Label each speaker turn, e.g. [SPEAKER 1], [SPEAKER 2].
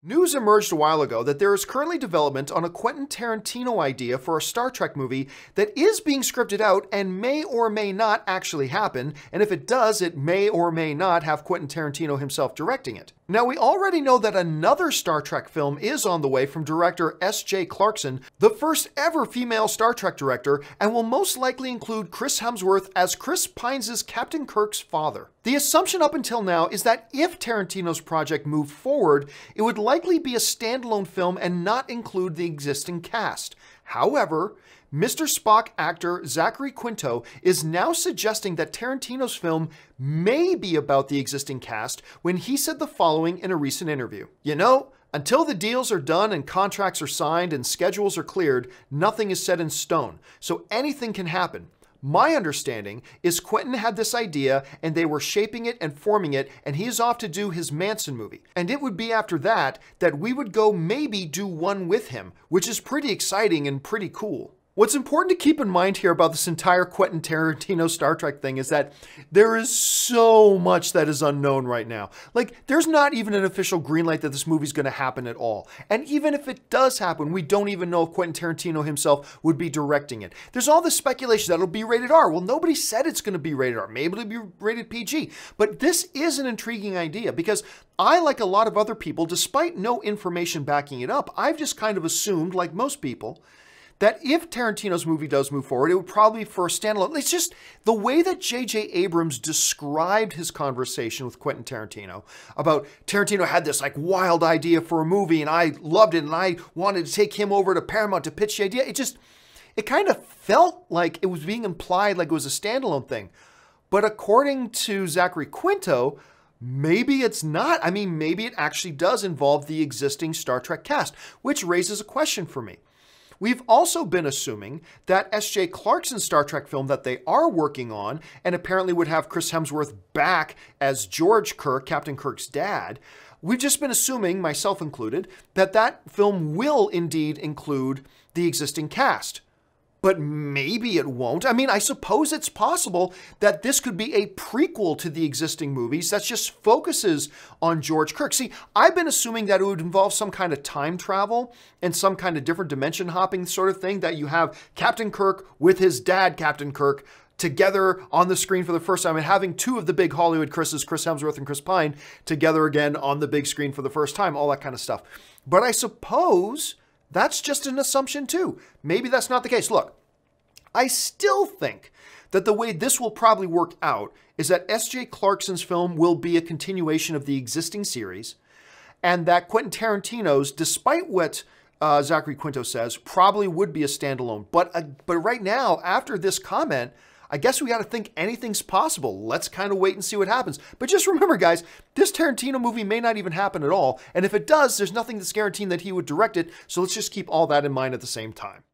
[SPEAKER 1] News emerged a while ago that there is currently development on a Quentin Tarantino idea for a Star Trek movie that is being scripted out and may or may not actually happen, and if it does, it may or may not have Quentin Tarantino himself directing it. Now, we already know that another Star Trek film is on the way from director SJ Clarkson, the first ever female Star Trek director, and will most likely include Chris Hemsworth as Chris Pine's Captain Kirk's father. The assumption up until now is that if Tarantino's project moved forward, it would likely be a standalone film and not include the existing cast. However, Mr. Spock actor Zachary Quinto is now suggesting that Tarantino's film may be about the existing cast when he said the following in a recent interview. "You know, until the deals are done and contracts are signed and schedules are cleared, nothing is set in stone, so anything can happen. My understanding is Quentin had this idea and they were shaping it and forming it, and he's off to do his Manson movie. And it would be after that that we would go maybe do one with him, which is pretty exciting and pretty cool." What's important to keep in mind here about this entire Quentin Tarantino Star Trek thing is that there is so much that is unknown right now. Like, there's not even an official green light that this movie's going to happen at all. And even if it does happen, we don't even know if Quentin Tarantino himself would be directing it. There's all this speculation that it'll be rated R. Well, nobody said it's going to be rated R. Maybe it'll be rated PG. But this is an intriguing idea because I, like a lot of other people, despite no information backing it up, I've just kind of assumed, like most people, that if Tarantino's movie does move forward, it would probably be for a standalone. It's just the way that J.J. Abrams described his conversation with Quentin Tarantino about Tarantino had this like wild idea for a movie and I loved it and I wanted to take him over to Paramount to pitch the idea. It kind of felt like it was being implied like it was a standalone thing. But according to Zachary Quinto, maybe it's not. I mean, maybe it actually does involve the existing Star Trek cast, which raises a question for me. We've also been assuming that SJ Clarkson's Star Trek film that they are working on, and apparently would have Chris Hemsworth back as George Kirk, Captain Kirk's dad, we've just been assuming, myself included, that that film will indeed include the existing cast. But maybe it won't. I mean, I suppose it's possible that this could be a prequel to the existing movies that just focuses on George Kirk. See, I've been assuming that it would involve some kind of time travel and some kind of different dimension hopping sort of thing, that you have Captain Kirk with his dad, Captain Kirk, together on the screen for the first time, and having two of the big Hollywood Chris's, Chris Hemsworth and Chris Pine, together again on the big screen for the first time, all that kind of stuff. But I suppose that's just an assumption too. Maybe that's not the case. Look, I still think that the way this will probably work out is that SJ Clarkson's film will be a continuation of the existing series, and that Quentin Tarantino's, despite what Zachary Quinto says, probably would be a standalone. But right now, after this comment, I guess we got to think anything's possible. Let's kind of wait and see what happens. But just remember, guys, this Tarantino movie may not even happen at all. And if it does, there's nothing that's guaranteeing that he would direct it. So let's just keep all that in mind at the same time.